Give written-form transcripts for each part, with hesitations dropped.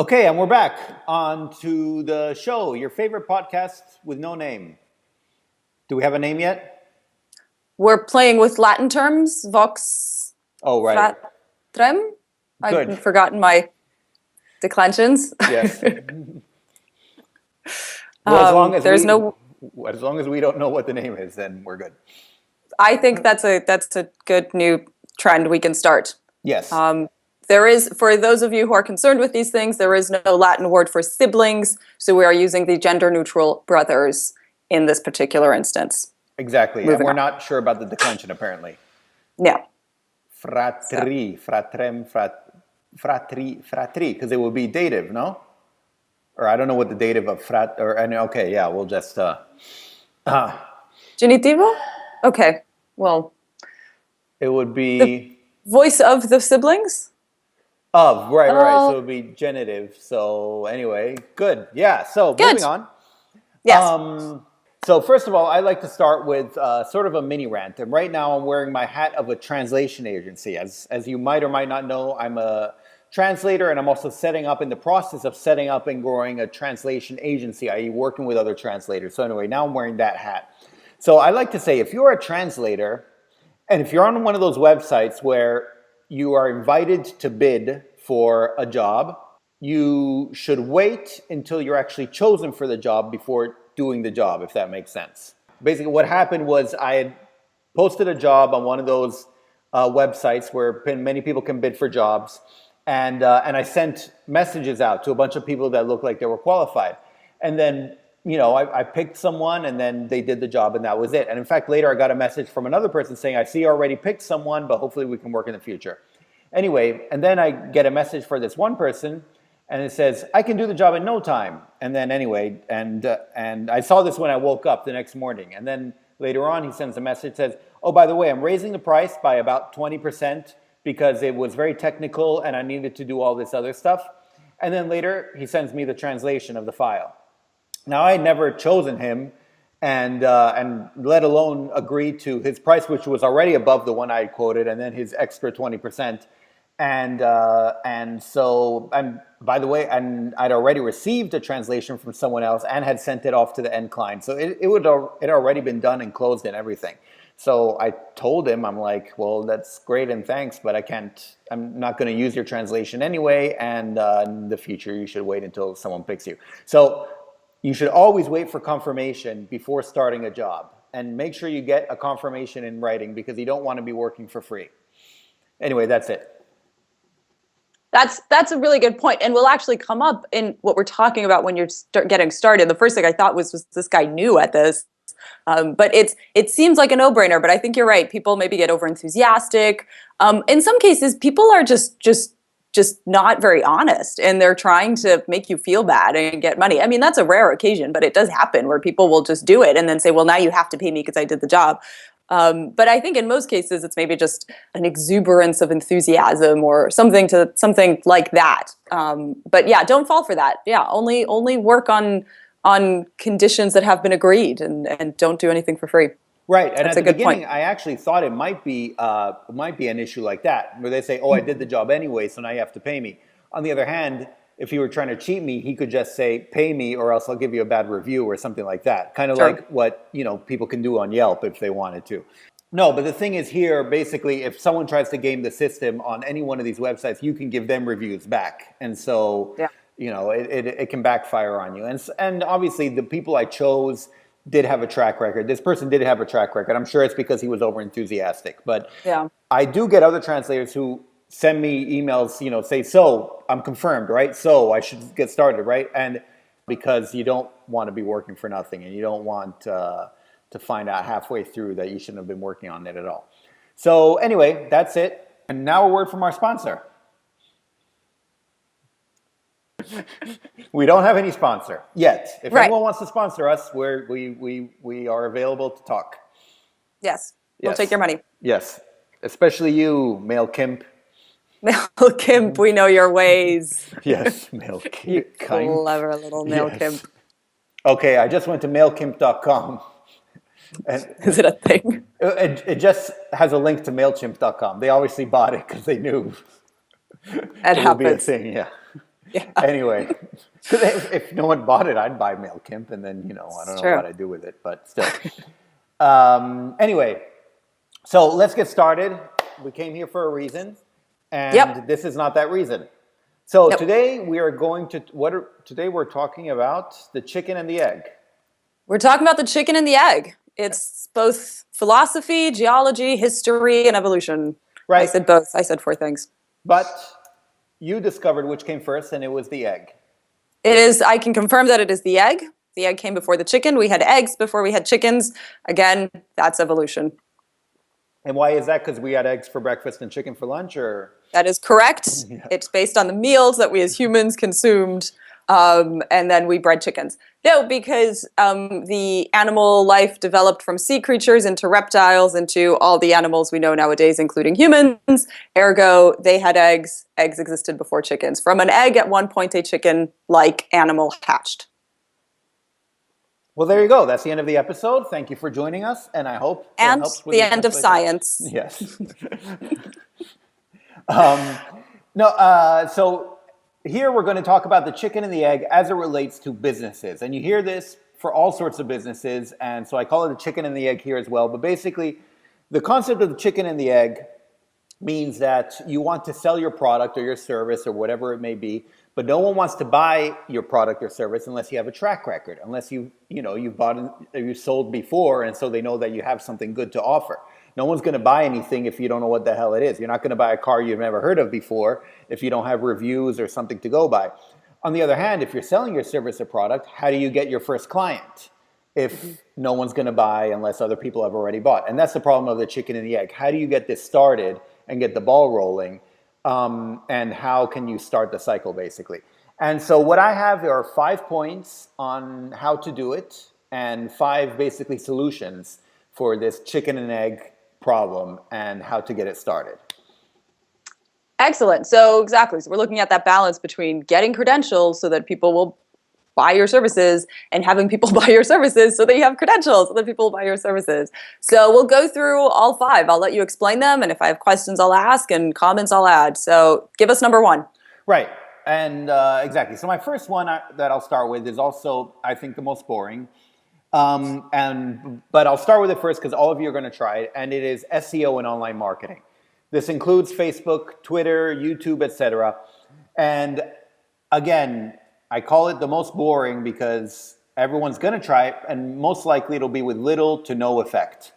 Okay, and we're back on to the show, your favorite podcast with no name. Do we have a name yet? We're playing with Latin terms, vox Oh, right. fratrem. Good. I've forgotten my declensions. Yes. Well, There's no. as long as we don't know what the name is, then we're good. I think that's a good new trend we can start. Yes. There is, for those of you who are concerned with these things, there is no Latin word for siblings, so we are using the gender-neutral brothers in this particular instance. Exactly. Moving and we're on. not sure about the declension, apparently. Yeah. Fratri, fratrem, fratri, because it would be dative, no? Or I don't know what the dative of frat, okay, yeah, we'll just, Genitivo? Okay. Well, it would be... voice of the siblings? Of, right. So it would be genitive. So anyway, good. Yeah, so Good. moving on. Yes. So first of all, I'd like to start with sort of a mini rant. And right now I'm wearing my hat of a translation agency. As you might or might not know, I'm a translator, and I'm also in the process of setting up and growing a translation agency, i.e. working with other translators. So anyway, now I'm wearing that hat. So I like to say, if you're a translator, and if you're on one of those websites where you are invited to bid for a job, you should wait until you're actually chosen for the job before doing the job, if that makes sense. Basically, what happened was I had posted a job on one of those websites where many people can bid for jobs, and I sent messages out to a bunch of people that looked like they were qualified. And then, I picked someone, and then they did the job, and that was it. And in fact, later I got a message from another person saying, I see you already picked someone, but hopefully we can work in the future. Anyway, and then I get a message for this one person, and it says, I can do the job in no time. And then anyway, and I saw this when I woke up the next morning. And then later on, he sends a message that says, oh, by the way, I'm raising the price by about 20% because it was very technical and I needed to do all this other stuff. And then later, he sends me the translation of the file. Now, I had never chosen him and let alone agree to his price, which was already above the one I had quoted, and then his extra 20%. And by the way, I'd already received a translation from someone else and had sent it off to the end client. So it had already been done and closed and everything. So I told him, I'm like, well, that's great and thanks, but I'm not going to use your translation anyway. And in the future, you should wait until someone picks you. So you should always wait for confirmation before starting a job, and make sure you get a confirmation in writing because you don't want to be working for free. Anyway, that's it. That's a really good point, and will actually come up in what we're talking about when you're getting started. The first thing I thought was this guy new at this? But it seems like a no-brainer. But I think you're right. People maybe get over-enthusiastic. In some cases, people are just not very honest, and they're trying to make you feel bad and get money. I mean, that's a rare occasion, but it does happen where people will just do it and then say, well, now you have to pay me because I did the job. But I think in most cases, it's maybe just an exuberance of enthusiasm or something like that. But yeah, don't fall for that. Yeah, only work on conditions that have been agreed, and don't do anything for free. Right, and That's at the a good beginning, point. I actually thought it might be an issue like that, where they say, "Oh, I did the job anyway, so now you have to pay me." On the other hand, if he were trying to cheat me, he could just say, "Pay me, or else I'll give you a bad review," or something like that. Kind of Sure. like what people can do on Yelp if they wanted to. No, but the thing is here, basically, if someone tries to game the system on any one of these websites, you can give them reviews back, and so Yeah. it can backfire on you. And obviously, the people I chose did have a track record. This person did have a track record. I'm sure it's because he was overenthusiastic. But Yeah. I do get other translators who send me emails, say, so I'm confirmed, right? So I should get started, right? And because you don't want to be working for nothing, and you don't want to find out halfway through that you shouldn't have been working on it at all. So anyway, that's it. And now a word from our sponsor. We don't have any sponsor yet. If Right. anyone wants to sponsor us, we are available to talk. Yes. We'll Yes. take your money. Yes, especially you, Male Kimp. Male Kimp, we know your ways. Yes, Male Kimp. You clever little Male Kimp. Okay, I just went to mailkimp.com. And Is it a thing? it just has a link to MailChimp.com. They obviously bought it because they knew It would be a happens. thing, yeah. Yeah, Anyway, 'cause if no one bought it, I'd buy MailChimp, and then I don't it's know true. what I'd do with it, but still. Anyway, so let's get started. We came here for a reason, and Yep. this is not that reason. So Yep. today we are going to today we're talking about the chicken and the egg. We're talking about the chicken and the egg. It's both philosophy, geology, history, and evolution. I Right. said both. I said four things. But you discovered which came first, and it was the egg. It is, I can confirm that it is the egg. The egg came before the chicken. We had eggs before we had chickens. Again, that's evolution. And why is that? Because we had eggs for breakfast and chicken for lunch, or? That is correct. Yeah. It's based on the meals that we as humans consumed, and then we bred chickens. No, because the animal life developed from sea creatures into reptiles into all the animals we know nowadays, including humans. Ergo, they had eggs. Eggs existed before chickens. From an egg, at one point, a chicken-like animal hatched. Well, there you go. That's the end of the episode. Thank you for joining us, and I hope it And helps with the your end of translation. science. Yes. So here we're going to talk about the chicken and the egg as it relates to businesses. And you hear this for all sorts of businesses, and so I call it the chicken and the egg here as well. But basically, the concept of the chicken and the egg means that you want to sell your product or your service or whatever it may be, but no one wants to buy your product or service unless you have a track record, unless you've bought or you sold before, and so they know that you have something good to offer. No one's going to buy anything if you don't know what the hell it is. You're not going to buy a car you've never heard of before if you don't have reviews or something to go by. On the other hand, if you're selling your service or product, how do you get your first client if no one's going to buy unless other people have already bought? And that's the problem of the chicken and the egg. How do you get this started and get the ball rolling? And how can you start the cycle, basically? And so what I have are 5 points on how to do it and 5 basically solutions for this chicken and egg problem and how to get it started. Excellent. So exactly. So we're looking at that balance between getting credentials so that people will buy your services and having people buy your services so that you have credentials so that people buy your services. So we'll go through all 5. I'll let you explain them, and if I have questions, I'll ask, and comments, I'll add. So give us number 1. Right. And exactly. So my first one that I'll start with is also, I think, the most boring. But I'll start with it first because all of you are going to try it, and it is SEO and online marketing. This includes Facebook, Twitter, YouTube, etc. And again, I call it the most boring because everyone's going to try it, and most likely it'll be with little to no effect.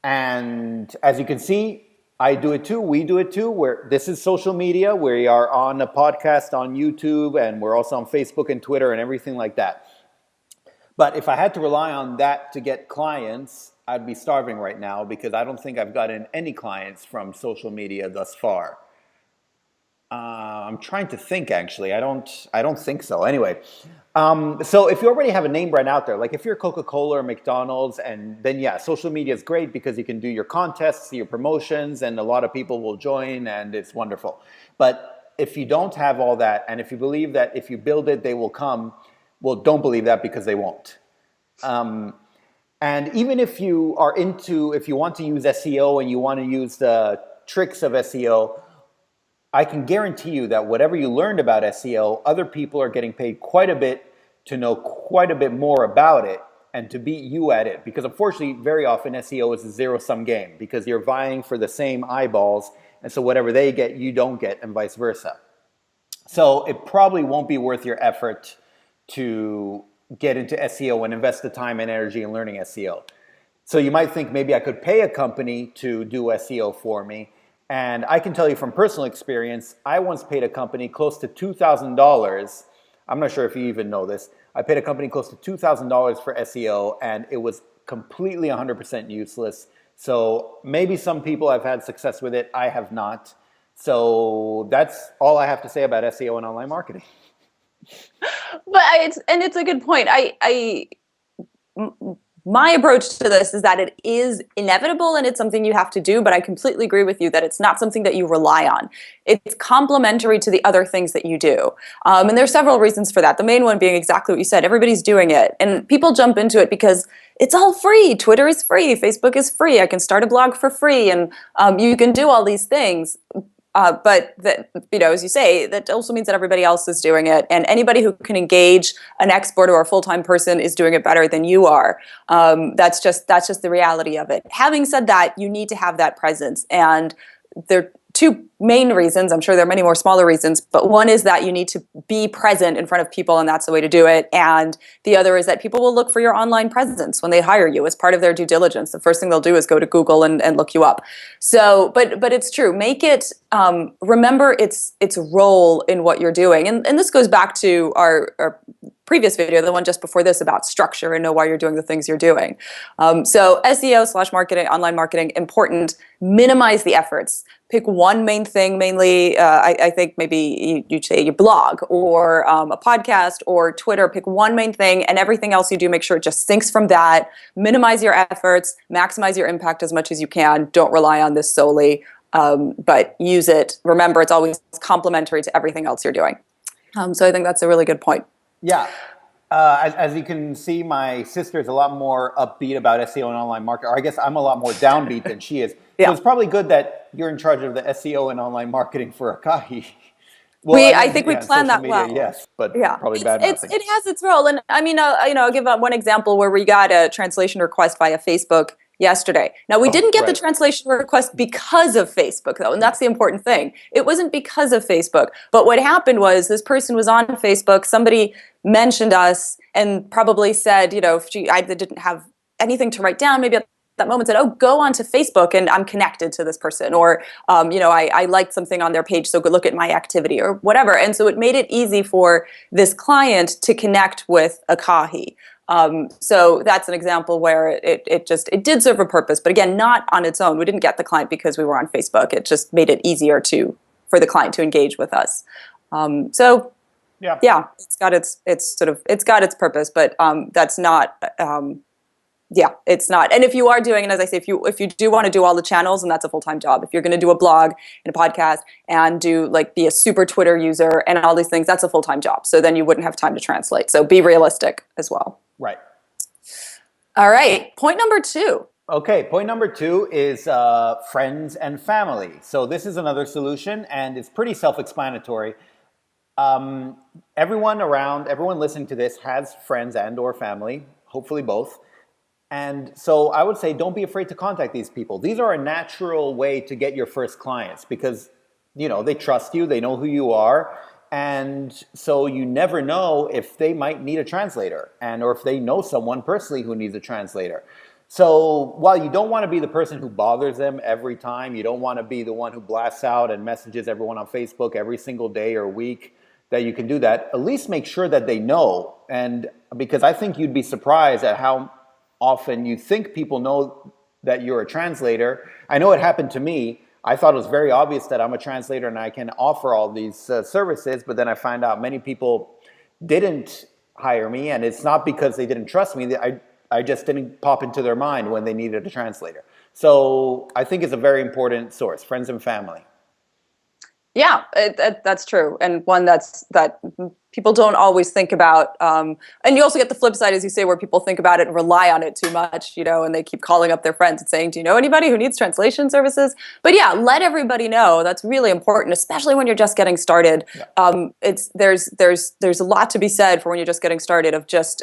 And as you can see, I do it too. We do it too. This is social media. We are on a podcast on YouTube, and we're also on Facebook and Twitter and everything like that. But if I had to rely on that to get clients, I'd be starving right now because I don't think I've gotten any clients from social media thus far. I'm trying to think, actually. I don't think so. Anyway, so if you already have a name brand out there, like if you're Coca-Cola or McDonald's, and then yeah, social media is great because you can do your contests, your promotions, and a lot of people will join, and it's wonderful. But if you don't have all that, and if you believe that if you build it, they will come, well, don't believe that because they won't. And even if you want to use SEO and you want to use the tricks of SEO, I can guarantee you that whatever you learned about SEO, other people are getting paid quite a bit to know quite a bit more about it and to beat you at it. Because unfortunately, very often SEO is a zero-sum game because you're vying for the same eyeballs, and so whatever they get, you don't get, and vice versa. So it probably won't be worth your effort to get into SEO and invest the time and energy in learning SEO. So you might think maybe I could pay a company to do SEO for me. And I can tell you from personal experience, I once paid a company close to $2,000. I'm not sure if you even know this. I paid a company close to $2,000 for SEO, and it was completely 100% useless. So maybe some people have had success with it. I have not. So that's all I have to say about SEO and online marketing. But it's a good point. My approach to this is that it is inevitable and it's something you have to do, but I completely agree with you that it's not something that you rely on. It's complementary to the other things that you do. And there's several reasons for that. The main one being exactly what you said. Everybody's doing it. And people jump into it because it's all free. Twitter is free. Facebook is free. I can start a blog for free. And you can do all these things. But that, as you say, that also means that everybody else is doing it, and anybody who can engage an expert or a full-time person is doing it better than you are. That's just the reality of it. Having said that, you need to have that presence, and there are two main reasons. I'm sure there are many more smaller reasons, but one is that you need to be present in front of people, and that's the way to do it. And the other is that people will look for your online presence when they hire you as part of their due diligence. The first thing they'll do is go to Google and look you up. So, but it's true. Make it, remember its role in what you're doing. And this goes back to our previous video, the one just before this, about structure and know why you're doing the things you're doing. So SEO/marketing, online marketing, important. Minimize the efforts. Pick one main thing, mainly, I think maybe you'd say your blog or a podcast or Twitter. Pick one main thing, and everything else you do, make sure it just syncs from that. Minimize your efforts, maximize your impact as much as you can. Don't rely on this solely, but use it. Remember, it's always complementary to everything else you're doing. So I think that's a really good point. Yeah. As you can see, my sister is a lot more upbeat about SEO and online marketing. Or I guess I'm a lot more downbeat than she is. Yeah. So it's probably good that you're in charge of the SEO and online marketing for Akahi. Well, I think we planned that media, well. Yes, but Yeah, probably bad mouthing. it has its role, and I mean, I'll give one example where we got a translation request via Facebook yesterday. Now, we didn't get the translation request because of Facebook, though, and that's the important thing. It wasn't because of Facebook, but what happened was this person was on Facebook. Somebody mentioned us and probably said, if I didn't have anything to write down, maybe at that moment said, oh, go onto Facebook and I'm connected to this person, or I liked something on their page, so go look at my activity or whatever. And so it made it easy for this client to connect with Akahi. So that's an example where it did serve a purpose, but again, not on its own. We didn't get the client because we were on Facebook. It just made it easier for the client to engage with us. So yeah, it's got its purpose, but that's not. Yeah, it's not. And if you are doing, and as I say, if you do want to do all the channels, and that's a full-time job. If you're going to do a blog and a podcast and be a super Twitter user and all these things, that's a full-time job. So then you wouldn't have time to translate. So be realistic as well. Right. All right. Point number 2. Okay, point number 2 is friends and family. So this is another solution, and it's pretty self-explanatory. Everyone listening to this has friends and or family, hopefully both. And so I would say don't be afraid to contact these people. These are a natural way to get your first clients because, they trust you, they know who you are. And so you never know if they might need a translator or if they know someone personally who needs a translator. So while you don't want to be the person who bothers them every time, you don't want to be the one who blasts out and messages everyone on Facebook every single day or week that you can do that, at least make sure that they know. And because I think you'd be surprised at how often you think people know that you're a translator. I know it happened to me. I thought it was very obvious that I'm a translator and I can offer all these services, but then I found out many people didn't hire me, and it's not because they didn't trust me. I just didn't pop into their mind when they needed a translator. So I think it's a very important source, friends and family. Yeah, that's true, and one that people don't always think about. And you also get the flip side, as you say, where people think about it and rely on it too much, and they keep calling up their friends and saying, "Do you know anybody who needs translation services?" But yeah, let everybody know. That's really important, especially when you're just getting started. Yeah. There's a lot to be said for when you're just getting started of just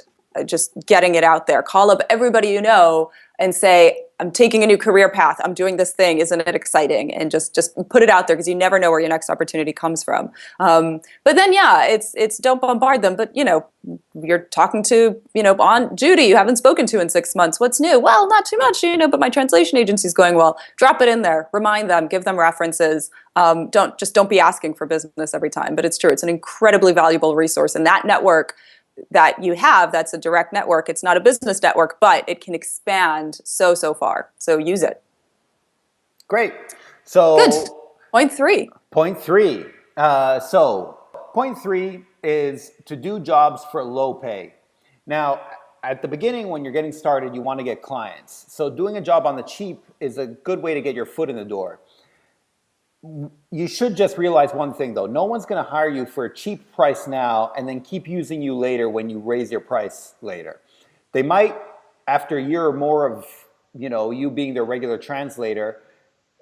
getting it out there. Call up everybody you know and say, I'm taking a new career path. I'm doing this thing. Isn't it exciting? And just put it out there because you never know where your next opportunity comes from. But then, yeah, it's don't bombard them. But, you're talking to, Aunt Judy you haven't spoken to in 6 months. What's new? Well, not too much, but my translation agency is going well. Drop it in there. Remind them. Give them references. Don't be asking for business every time. But it's true. It's an incredibly valuable resource. And that network that you have, that's a direct network. It's not a business network, but it can expand so far. So use it. Great. So good. Point 3. So point 3 is to do jobs for low pay. Now, at the beginning, when you're getting started, you want to get clients. So doing a job on the cheap is a good way to get your foot in the door. You should just realize one thing, though. No one's going to hire you for a cheap price now and then keep using you later when you raise your price later. They might, after a year or more of you being their regular translator,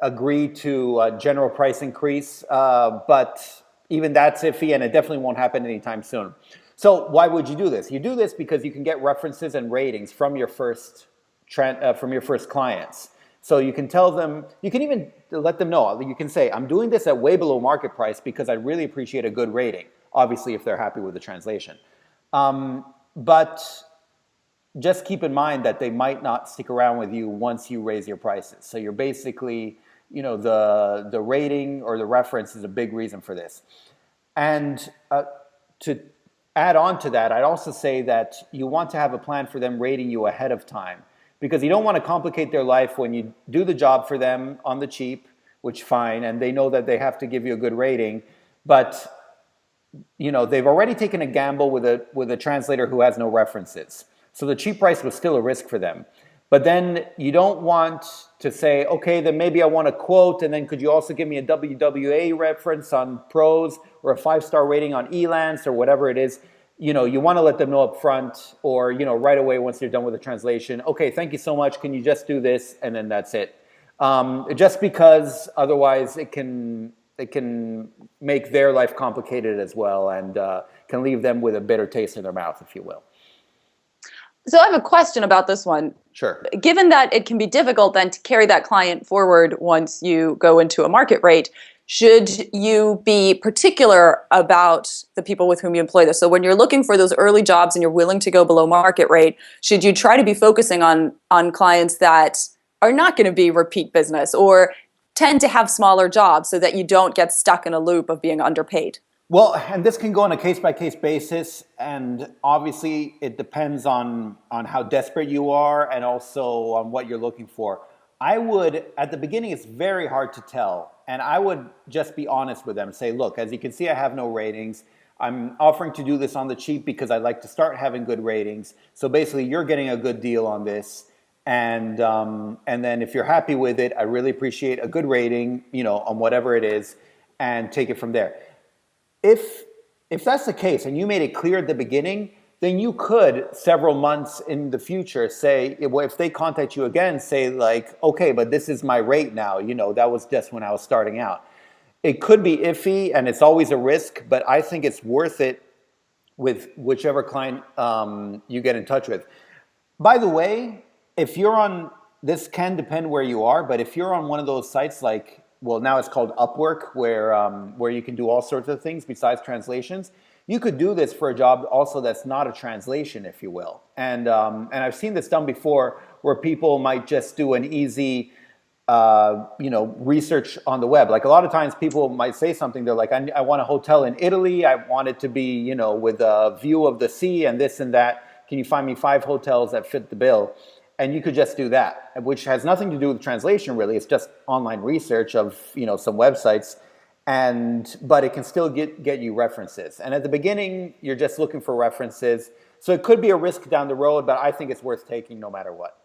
agree to a general price increase, but even that's iffy, and it definitely won't happen anytime soon. So why would you do this? You do this because you can get references and ratings from your first clients. So you can tell them, you can even let them know. You can say, I'm doing this at way below market price because I'd really appreciate a good rating. Obviously, if they're happy with the translation. But just keep in mind that they might not stick around with you once you raise your prices. So you're basically, the rating or the reference is a big reason for this. And to add on to that, I'd also say that you want to have a plan for them rating you ahead of time, because you don't want to complicate their life when you do the job for them on the cheap, which fine, and they know that they have to give you a good rating, but they've already taken a gamble with a translator who has no references. So the cheap price was still a risk for them. But then you don't want to say, okay, then maybe I want a quote, and then could you also give me a WWA reference on Pros or a 5-star rating on Elance or whatever it is. You want to let them know up front, or right away once you're done with the translation. Okay, thank you so much. Can you just do this, and then that's it. Just because otherwise it can make their life complicated as well, and can leave them with a bitter taste in their mouth, if you will. So I have a question about this one. Sure. Given that it can be difficult then to carry that client forward once you go into a market rate, should you be particular about the people with whom you employ this? So when you're looking for those early jobs and you're willing to go below market rate, should you try to be focusing on clients that are not going to be repeat business or tend to have smaller jobs so that you don't get stuck in a loop of being underpaid? Well, and this can go on a case-by-case basis, and obviously it depends on how desperate you are and also on what you're looking for. I would, at the beginning, it's very hard to tell, and I would just be honest with them. Say, look, as you can see, I have no ratings. I'm offering to do this on the cheap because I'd like to start having good ratings. So basically, you're getting a good deal on this, and then if you're happy with it, I really appreciate a good rating, on whatever it is, and take it from there. If that's the case and you made it clear at the beginning, then you could several months in the future say, if they contact you again, say like, okay, but this is my rate now, that was just when I was starting out. It could be iffy and it's always a risk, but I think it's worth it with whichever client you get in touch with. By the way, this can depend where you are, but if you're on one of those sites like, well, now it's called Upwork, where you can do all sorts of things besides translations. You could do this for a job also that's not a translation, if you will. And I've seen this done before, where people might just do an easy, research on the web. Like a lot of times, people might say something. They're like, I want a hotel in Italy. I want it to be, with a view of the sea and this and that. Can you find me 5 hotels that fit the bill? And you could just do that, which has nothing to do with translation, really. It's just online research of some websites, but it can still get you references. And at the beginning, you're just looking for references, so it could be a risk down the road, but I think it's worth taking no matter what.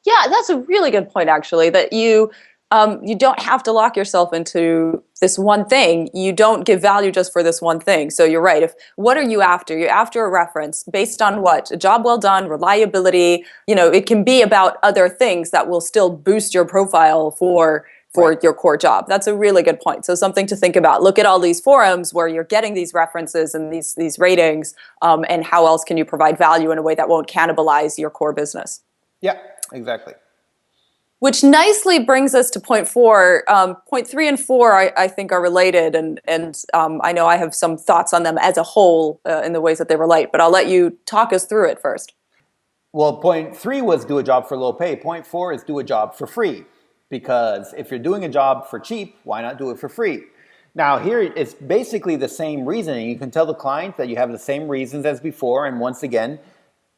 Yeah, that's a really good point, actually. That you don't have to lock yourself into this one thing. You don't give value just for this one thing. So you're right. What are you after? You're after a reference based on what? A job well done, reliability. It can be about other things that will still boost your profile for Right. your core job. That's a really good point. So something to think about. Look at all these forums where you're getting these references and these ratings, and how else can you provide value in a way that won't cannibalize your core business? Yeah, exactly. Which nicely brings us to point 4. Point 3 and 4, I think, are related, and I know I have some thoughts on them as a whole in the ways that they relate, but I'll let you talk us through it first. Well, point 3 was do a job for low pay. Point 4 is do a job for free. Because if you're doing a job for cheap, why not do it for free? Now here it's basically the same reasoning. You can tell the client that you have the same reasons as before, and once again,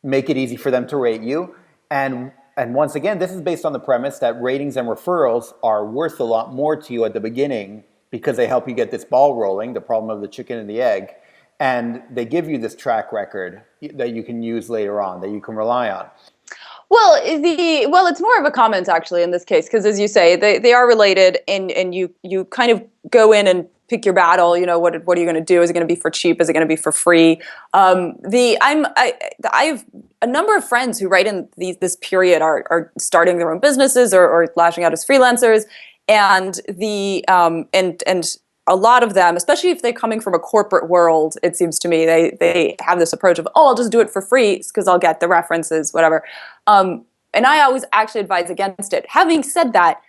make it easy for them to rate you. And once again, this is based on the premise that ratings and referrals are worth a lot more to you at the beginning because they help you get this ball rolling, the problem of the chicken and the egg. And they give you this track record that you can use later on, that you can rely on. Well, it's more of a comment actually in this case, because as you say, they are related, and you kind of go in and pick your battle. What are you going to do? Is it going to be for cheap? Is it going to be for free? I have a number of friends who right in this period are starting their own businesses or lashing out as freelancers, And and a lot of them, especially if they're coming from a corporate world, it seems to me they have this approach of, oh, I'll just do it for free because I'll get the references, whatever. And I always actually advise against it. Having said that,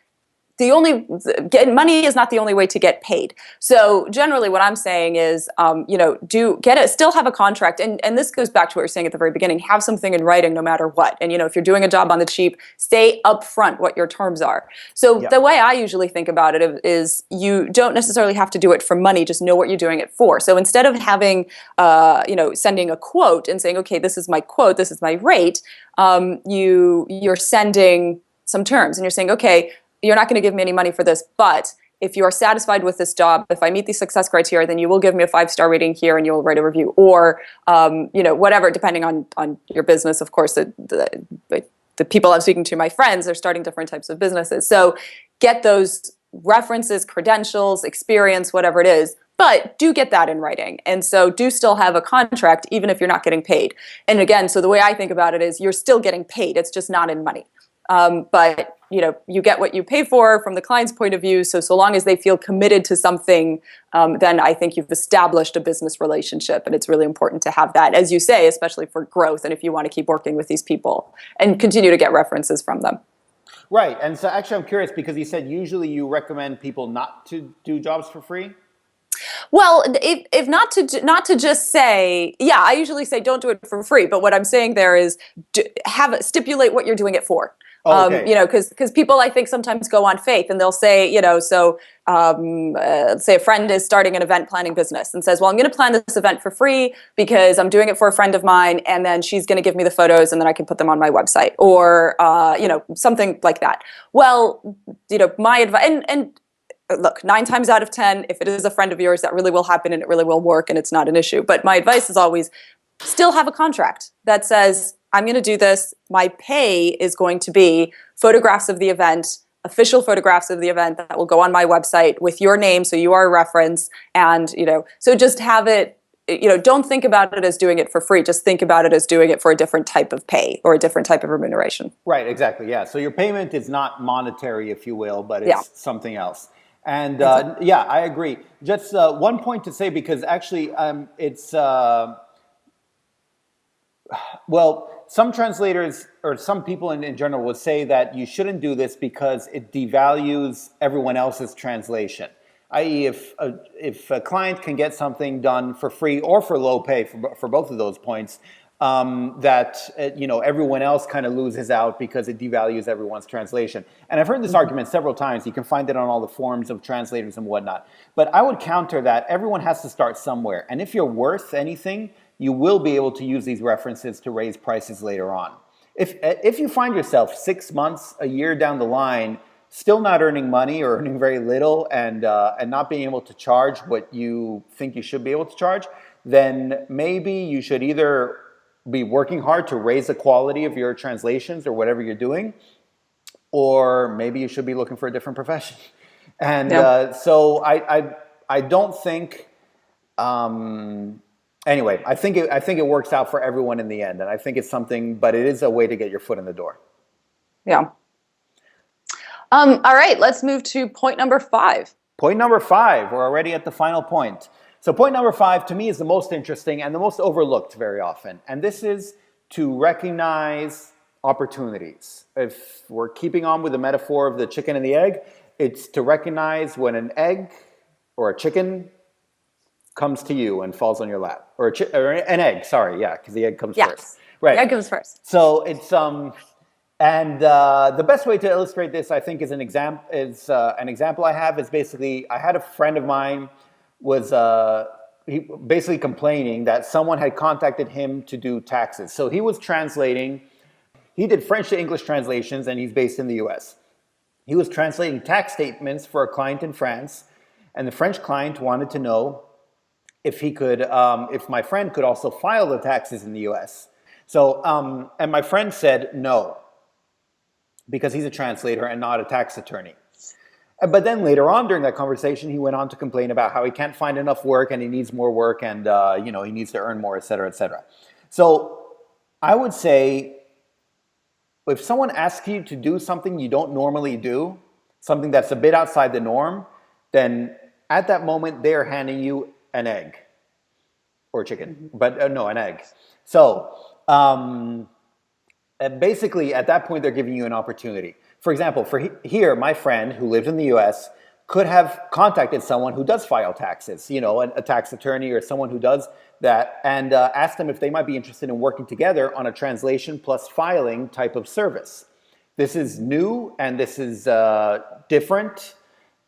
money is not the only way to get paid. So generally what I'm saying is, still have a contract. And this goes back to what you're saying at the very beginning, have something in writing no matter what. And, if you're doing a job on the cheap, say upfront what your terms are. So the way I usually think about it is you don't necessarily have to do it for money, just know what you're doing it for. So instead of having, sending a quote and saying, okay, this is my quote, this is my rate, you're sending some terms and you're saying, okay, you're not going to give me any money for this, but if you are satisfied with this job, if I meet the success criteria, then you will give me a 5-star rating here and you'll write a review, or whatever, depending on your business. Of course, the people I'm speaking to, my friends, are starting different types of businesses. So get those references, credentials, experience, whatever it is, but do get that in writing. And so do still have a contract, even if you're not getting paid. And again, so the way I think about it is you're still getting paid. It's just not in money. But you get what you pay for from the client's point of view. So long as they feel committed to something, then I think you've established a business relationship. And it's really important to have that, as you say, especially for growth. And if you want to keep working with these people and continue to get references from them. Right. And so actually, I'm curious because you said usually you recommend people not to do jobs for free. Well, if not to just say, yeah, I usually say don't do it for free. But what I'm saying there is stipulate what you're doing it for. Oh, okay. Because people, I think, sometimes go on faith and they'll say, say a friend is starting an event planning business and says, well, I'm going to plan this event for free because I'm doing it for a friend of mine, and then she's going to give me the photos and then I can put them on my website, or something like that. Well, my advice, and look, 9 times out of 10, if it is a friend of yours, that really will happen and it really will work and it's not an issue. But my advice is always still have a contract that says, I'm going to do this. My pay is going to be photographs of the event, official photographs of the event that will go on my website with your name, so you are a reference. And, so just have it, don't think about it as doing it for free. Just think about it as doing it for a different type of pay or a different type of remuneration. Right, exactly, yeah. So your payment is not monetary, if you will, but it's something else. And I agree. Just one point to say, because actually some translators or some people in general would say that you shouldn't do this because it devalues everyone else's translation. I.e., if a client can get something done for free or for low pay, for both of those points, everyone else kind of loses out because it devalues everyone's translation. And I've heard this argument several times. You can find it on all the forums of translators and whatnot. But I would counter that everyone has to start somewhere. And if you're worth anything, you will be able to use these references to raise prices later on. If you find yourself 6 months, a year down the line, still not earning money or earning very little and not being able to charge what you think you should be able to charge, then maybe you should either be working hard to raise the quality of your translations or whatever you're doing, or maybe you should be looking for a different profession. And so I don't think... Anyway, I think it works out for everyone in the end, and I think it's something, but it is a way to get your foot in the door. Yeah. All right, let's move to point number 5. Point number 5, we're already at the final point. So point number 5 to me is the most interesting and the most overlooked very often, and this is to recognize opportunities. If we're keeping on with the metaphor of the chicken and the egg, it's to recognize when an egg or a chicken comes to you and falls on your lap, or an egg. Sorry, because the egg comes first. Right, the egg comes first. So it's and the best way to illustrate this, I think, is an example I have is basically I had a friend of mine was he basically complaining that someone had contacted him to do taxes. So he was translating. He did French to English translations, and he's based in the U.S. He was translating tax statements for a client in France, and the French client wanted to know if he could, if my friend could also file the taxes in the U.S. So, and my friend said no, because he's a translator and not a tax attorney. But then later on during that conversation, he went on to complain about how he can't find enough work and he needs more work and, he needs to earn more, et cetera, et cetera. So I would say if someone asks you to do something you don't normally do, something that's a bit outside the norm, then at that moment they're handing you an egg or chicken, but no, an egg. So basically at that point they're giving you an opportunity. For example, here, my friend who lives in the US could have contacted someone who does file taxes, a tax attorney or someone who does that, and asked them if they might be interested in working together on a translation plus filing type of service. This is new and this is different,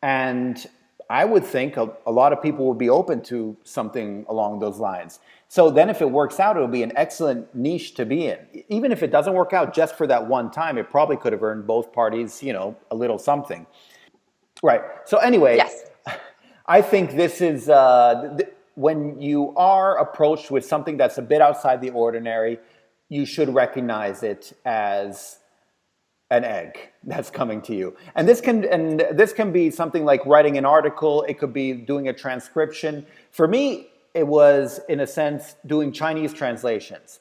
and I would think a lot of people would be open to something along those lines. So then if it works out, it'll be an excellent niche to be in. Even if it doesn't work out just for that one time, it probably could have earned both parties, a little something. Right. So anyway, Yes. I think this is when you are approached with something that's a bit outside the ordinary, you should recognize it as an egg that's coming to you. And this can be something like writing an article. It could be doing a transcription. For me, it was, in a sense, doing Chinese translations.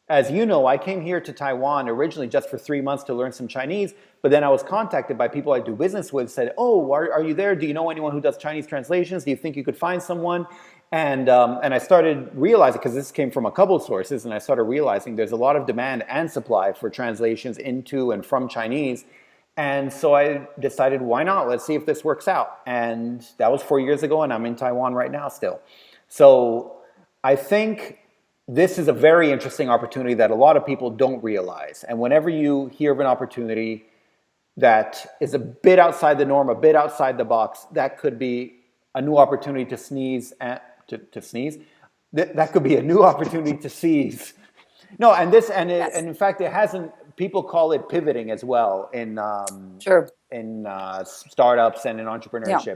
As you know, I came here to Taiwan originally just for 3 months to learn some Chinese, but then I was contacted by people I do business with, said, oh, are you there? Do you know anyone who does Chinese translations? Do you think you could find someone? And I started realizing, because this came from a couple of sources, and I started realizing there's a lot of demand and supply for translations into and from Chinese. And so I decided, why not? Let's see if this works out. And that was 4 years ago, and I'm in Taiwan right now still. So I think this is a very interesting opportunity that a lot of people don't realize. And whenever you hear of an opportunity that is a bit outside the norm, a bit outside the box, that could be a new opportunity to sneeze at, to sneeze. That could be a new opportunity to seize. No, and in fact, it hasn't. People call it pivoting as well in startups and in entrepreneurship. Yeah.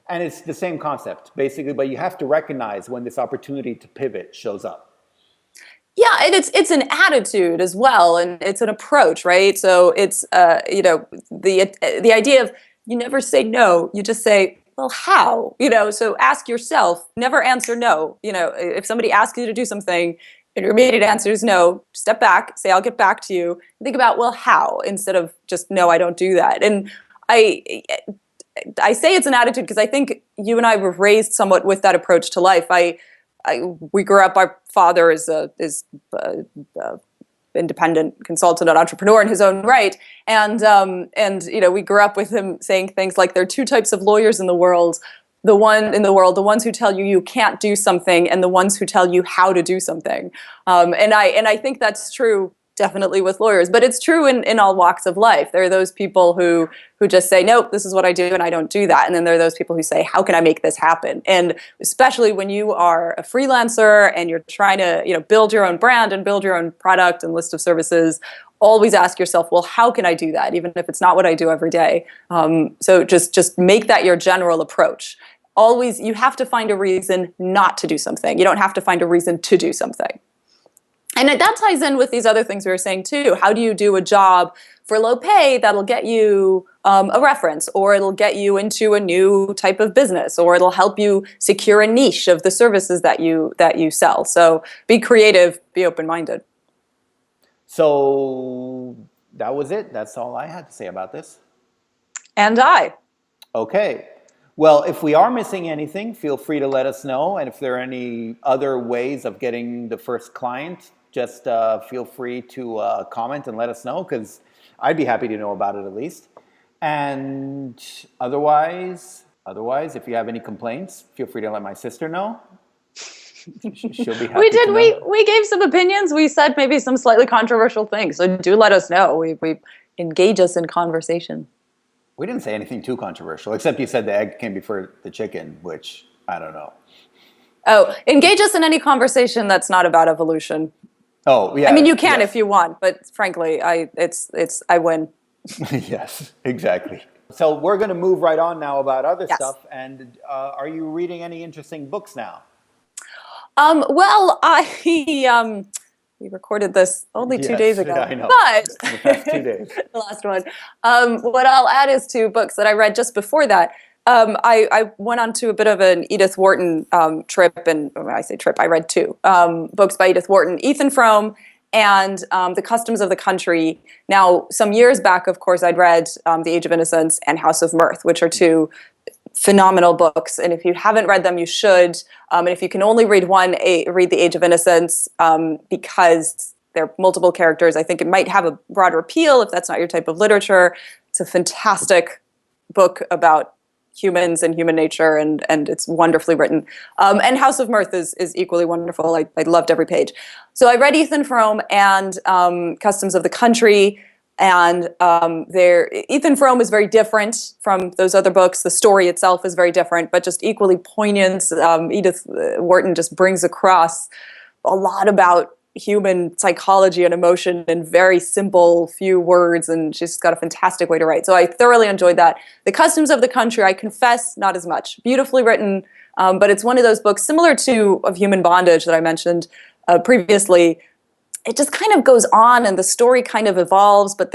And it's the same concept, basically, but you have to recognize when this opportunity to pivot shows up. Yeah, and it's an attitude as well, and it's an approach, right? So it's the idea of you never say no, you just say, well, how? So ask yourself, never answer no. If somebody asks you to do something and your immediate answer is no, step back, say, I'll get back to you. Think about, well, how? Instead of just, no, I don't do that. And I say it's an attitude because I think you and I were raised somewhat with that approach to life. We grew up, our father is independent consultant and entrepreneur in his own right. And we grew up with him saying things like, there are two types of lawyers in the world. The ones who tell you you can't do something, and the ones who tell you how to do something. And I think that's true definitely with lawyers, but it's true in all walks of life. There are those people who just say, nope, this is what I do and I don't do that. And then there are those people who say, how can I make this happen? And especially when you are a freelancer and you're trying to build your own brand and build your own product and list of services, always ask yourself, well, how can I do that? Even if it's not what I do every day. So just make that your general approach. Always, you have to find a reason not to do something. You don't have to find a reason to do something. And that ties in with these other things we were saying too. How do you do a job for low pay that'll get you a reference, or it'll get you into a new type of business, or it'll help you secure a niche of the services that you sell? So be creative, be open-minded. So that was it. That's all I had to say about this. And I. Okay. Well, if we are missing anything, feel free to let us know. And if there are any other ways of getting the first client, just feel free to comment and let us know, because I'd be happy to know about it at least. And otherwise, if you have any complaints, feel free to let my sister know. She'll be happy. We did. We gave some opinions. We said maybe some slightly controversial things. So do let us know. We engage us in conversation. We didn't say anything too controversial, except you said the egg came before the chicken, which I don't know. Oh, engage us in any conversation that's not about evolution. Oh, yeah. I mean, you can if you want, but frankly, I win. Yes, exactly. So we're going to move right on now about other stuff. And are you reading any interesting books now? Well, we recorded this only 2 days ago. I know. But the past 2 days. The last one. What I'll add is 2 books that I read just before that. I went on to a bit of an Edith Wharton trip, and when I say trip, I read 2 books by Edith Wharton. Ethan Frome and The Customs of the Country. Now, some years back, of course, I'd read The Age of Innocence and House of Mirth, which are two phenomenal books. And if you haven't read them, you should. And if you can only read one, read The Age of Innocence, because there are multiple characters. I think it might have a broader appeal if that's not your type of literature. It's a fantastic book about humans and human nature, and it's wonderfully written. And House of Mirth is equally wonderful. I loved every page. So I read Ethan Frome and Customs of the Country, and Ethan Frome is very different from those other books. The story itself is very different, but just equally poignant. Edith Wharton just brings across a lot about human psychology and emotion in very simple few words, and she's got a fantastic way to write. So I thoroughly enjoyed that. The Customs of the Country, I confess, not as much. Beautifully written, but it's one of those books similar to Of Human Bondage that I mentioned previously. It just kind of goes on and the story kind of evolves, but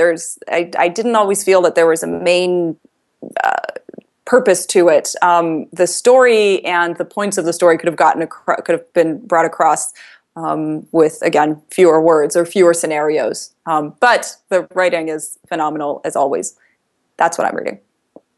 I didn't always feel that there was a main purpose to it. The story and the points of the story could have been brought across with, again, fewer words or fewer scenarios. But the writing is phenomenal, as always. That's what I'm reading.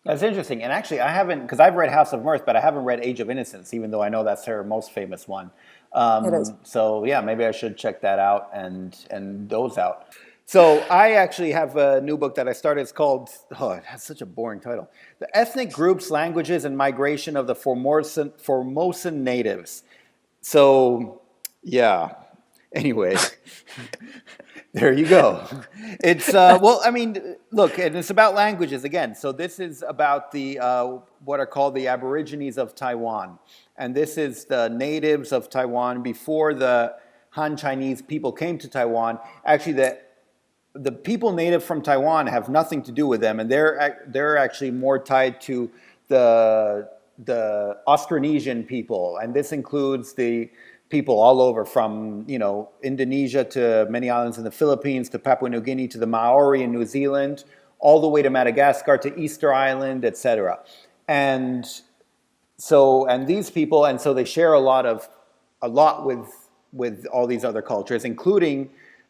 That's interesting. And actually, I haven't, because I've read House of Mirth, but I haven't read Age of Innocence, even though I know that's her most famous one. It is. So yeah, maybe I should check that out and those out. So I actually have a new book that I started. It's called, it has such a boring title. The Ethnic Groups, Languages, and Migration of the Formosan Natives. So yeah, anyway, there you go. It's, well, I mean, look, and it's about languages again. So this is about the, what are called the Aborigines of Taiwan. And this is the natives of Taiwan before the Han Chinese people came to Taiwan. Actually, the people native from Taiwan have nothing to do with them, and they're actually more tied to the Austronesian people, and this includes the people all over from Indonesia to many islands in the Philippines to Papua New Guinea to the Maori in New Zealand, all the way to Madagascar to Easter Island, etc. And these people, and so they share a lot with all these other cultures, including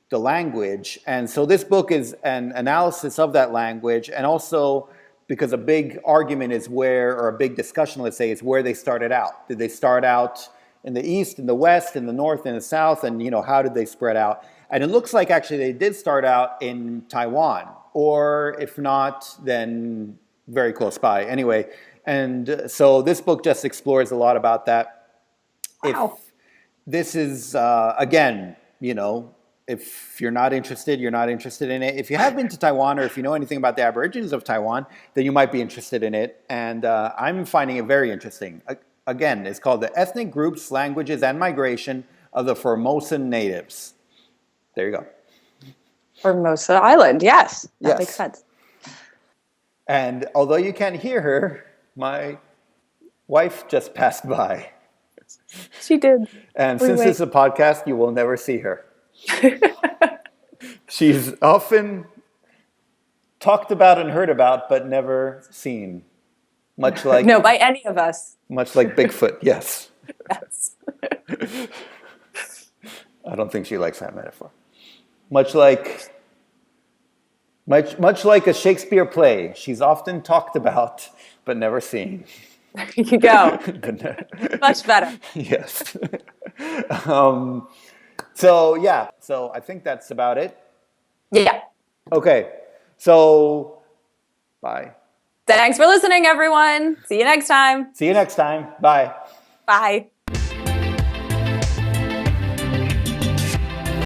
the language. And so this book is an analysis of that language, and also because a big argument is or a big discussion, let's say, is where they started out. Did they start out in the East, in the West, in the North, in the South, and how did they spread out? And it looks like actually they did start out in Taiwan, or if not, then very close by. Anyway, and so this book just explores a lot about that. Wow. If this is, again, if you're not interested, you're not interested in it. If you have been to Taiwan, or if you know anything about the Aborigines of Taiwan, then you might be interested in it. And I'm finding it very interesting. Again, it's called The Ethnic Groups, Languages, and Migration of the Formosan Natives. There you go. Formosa Island, yes. That makes sense. And although you can't hear her, my wife just passed by. She did. And since this is a podcast, you will never see her. She's often talked about and heard about, but never seen. Much like... No, by any of us. Much like Bigfoot, yes. Yes. I don't think she likes that metaphor. Much like a Shakespeare play, she's often talked about, but never seen. There you go. Much better. Yes. So I think that's about it. Yeah. Okay. So, bye. Thanks for listening, everyone. See you next time. See you next time. Bye. Bye.